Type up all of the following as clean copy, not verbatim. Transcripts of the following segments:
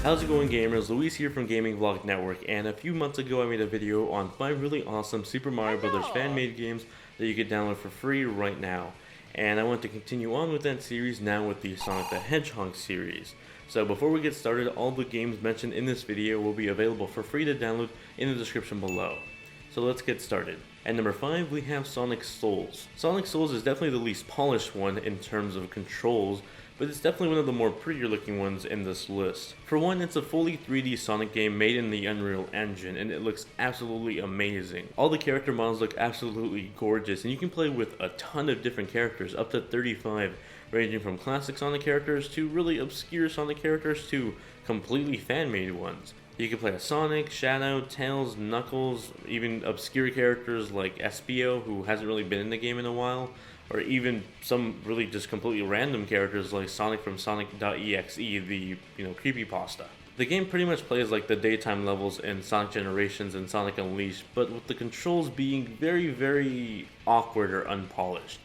How's it going, gamers? Luis here from Gaming Vlog Network, and a few months ago I made a video on 5 really awesome Super Mario Bros. Fan-made games that you could download for free right now. And I want to continue on with that series now with the Sonic the Hedgehog series. So before we get started, all the games mentioned in this video will be available for free to download in the description below. So let's get started. At number 5, we have Sonic Souls. Sonic Souls is definitely the least polished one in terms of controls, but it's definitely one of the more prettier looking ones in this list. For one, it's a fully 3D Sonic game made in the Unreal Engine, and it looks absolutely amazing. All the character models look absolutely gorgeous, and you can play with a ton of different characters, up to 35, ranging from classic Sonic characters to really obscure Sonic characters to completely fan-made ones. You can play as Sonic, Shadow, Tails, Knuckles, even obscure characters like Espio, who hasn't really been in the game in a while, or even some really just completely random characters like Sonic from Sonic.exe, the creepypasta. The game pretty much plays like the daytime levels in Sonic Generations and Sonic Unleashed, but with the controls being very awkward or unpolished.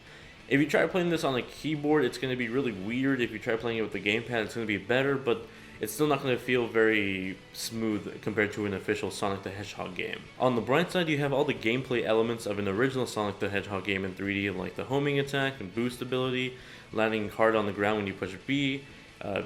If you try playing this on a keyboard, it's going to be really weird. If you try playing it with the gamepad, it's going to be better, but it's still not going to feel very smooth compared to an official Sonic the Hedgehog game. On the bright side, you have all the gameplay elements of an original Sonic the Hedgehog game in 3D, like the homing attack and boost ability, landing hard on the ground when you push B,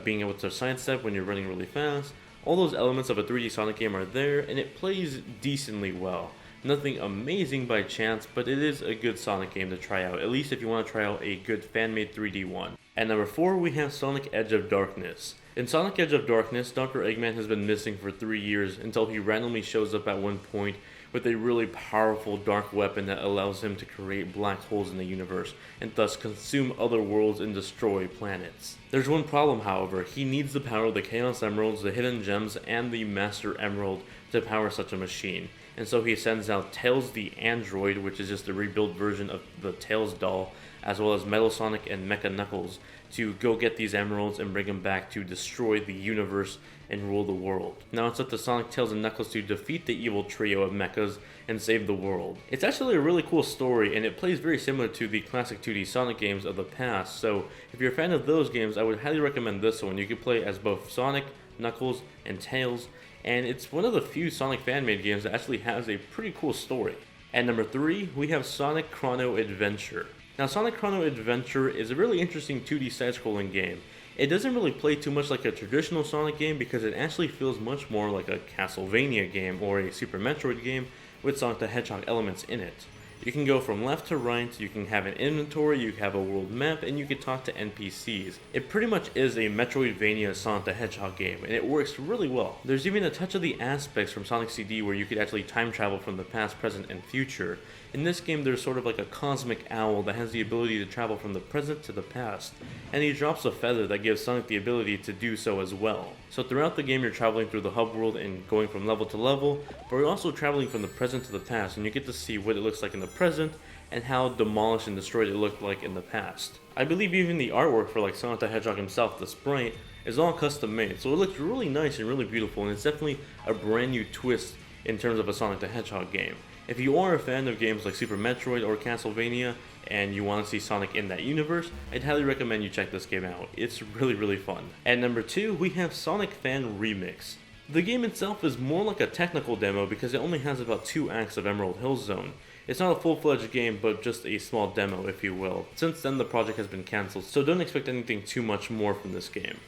being able to sidestep when you're running really fast. All those elements of a 3D Sonic game are there, and it plays decently well. Nothing amazing by chance, but it is a good Sonic game to try out, at least if you want to try out a good fan-made 3D one. At number 4, we have Sonic Edge of Darkness. In Sonic Edge of Darkness, Dr. Eggman has been missing for 3 years until he randomly shows up at one point with a really powerful dark weapon that allows him to create black holes in the universe and thus consume other worlds and destroy planets. There's one problem, however. He needs the power of the Chaos Emeralds, the Hidden Gems, and the Master Emerald to power such a machine. And so he sends out Tails the Android, which is just a rebuilt version of the Tails doll, as well as Metal Sonic and Mecha Knuckles, to go get these emeralds and bring them back to destroy the universe and rule the world. Now it's up to Sonic, Tails, and Knuckles to defeat the evil trio of mechas and save the world. It's actually a really cool story, and it plays very similar to the classic 2D Sonic games of the past, so if you're a fan of those games, I would highly recommend this one. You can play as both Sonic, Knuckles, and Tails, and it's one of the few Sonic fan-made games that actually has a pretty cool story. At number 3, we have Sonic Chrono Adventure. Now, Sonic Chrono Adventure is a really interesting 2D side-scrolling game. It doesn't really play too much like a traditional Sonic game because it actually feels much more like a Castlevania game or a Super Metroid game with Sonic the Hedgehog elements in it. You can go from left to right, you can have an inventory, you can have a world map, and you can talk to NPCs. It pretty much is a Metroidvania Sonic the Hedgehog game, and it works really well. There's even a touch of the aspects from Sonic CD where you could actually time travel from the past, present, and future. In this game, there's sort of like a cosmic owl that has the ability to travel from the present to the past, and he drops a feather that gives Sonic the ability to do so as well. So throughout the game, you're traveling through the hub world and going from level to level, but you're also traveling from the present to the past, and you get to see what it looks like in the present and how demolished and destroyed it looked like in the past. I believe even the artwork for like Sonic the Hedgehog himself, the sprite, is all custom made, so it looks really nice and really beautiful, and it's definitely a brand new twist in terms of a Sonic the Hedgehog game. If you are a fan of games like Super Metroid or Castlevania and you want to see Sonic in that universe, I'd highly recommend you check this game out. It's really fun. At number 2, we have Sonic Fan Remix. The game itself is more like a technical demo because it only has about 2 acts of Emerald Hill Zone. It's not a full-fledged game, but just a small demo, if you will. Since then, the project has been cancelled, so don't expect anything too much more from this game.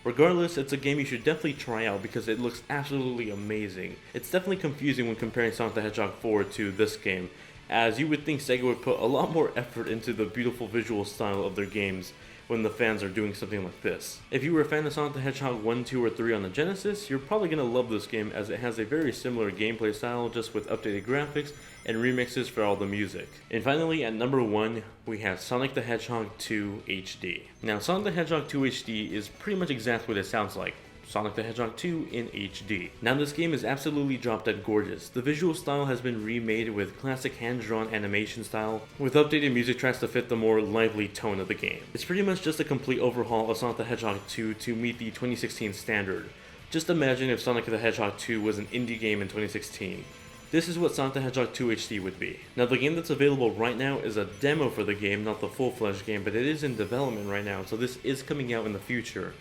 Regardless, it's a game you should definitely try out because it looks absolutely amazing. It's definitely confusing when comparing Sonic the Hedgehog 4 to this game, as you would think Sega would put a lot more effort into the beautiful visual style of their games when the fans are doing something like this. If you were a fan of Sonic the Hedgehog 1, 2, or 3 on the Genesis, you're probably going to love this game as it has a very similar gameplay style just with updated graphics and remixes for all the music. And finally, at number 1, we have Sonic the Hedgehog 2 HD. Now, Sonic the Hedgehog 2 HD is pretty much exactly what it sounds like. Sonic the Hedgehog 2 in HD. Now this game is absolutely drop dead gorgeous. The visual style has been remade with classic hand-drawn animation style, with updated music tracks to fit the more lively tone of the game. It's pretty much just a complete overhaul of Sonic the Hedgehog 2 to meet the 2016 standard. Just imagine if Sonic the Hedgehog 2 was an indie game in 2016. This is what Sonic the Hedgehog 2 HD would be. Now the game that's available right now is a demo for the game, not the full-fledged game, but it is in development right now, so this is coming out in the future.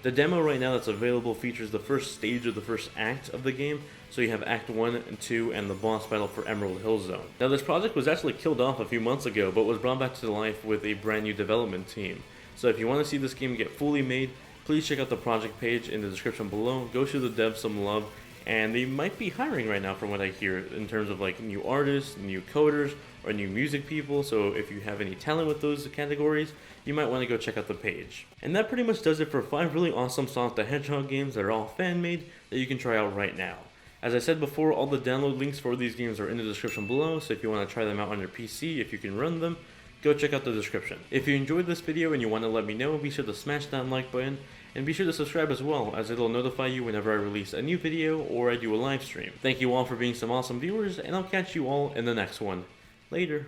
The demo right now that's available features the first stage of the first act of the game, so you have Act 1 and 2 and the boss battle for Emerald Hill Zone. Now this project was actually killed off a few months ago, but was brought back to life with a brand new development team. So if you want to see this game get fully made, please check out the project page in the description below, go show the devs some love, and they might be hiring right now from what I hear in terms of like new artists, new coders, or new music people, so if you have any talent with those categories, you might want to go check out the page. And that pretty much does it for 5 really awesome Sonic the Hedgehog games that are all fan-made that you can try out right now. As I said before, all the download links for these games are in the description below, so if you want to try them out on your PC, if you can run them, go check out the description. If you enjoyed this video and you want to let me know, be sure to smash that like button, and be sure to subscribe as well, as it'll notify you whenever I release a new video or I do a live stream. Thank you all for being some awesome viewers, and I'll catch you all in the next one. Later.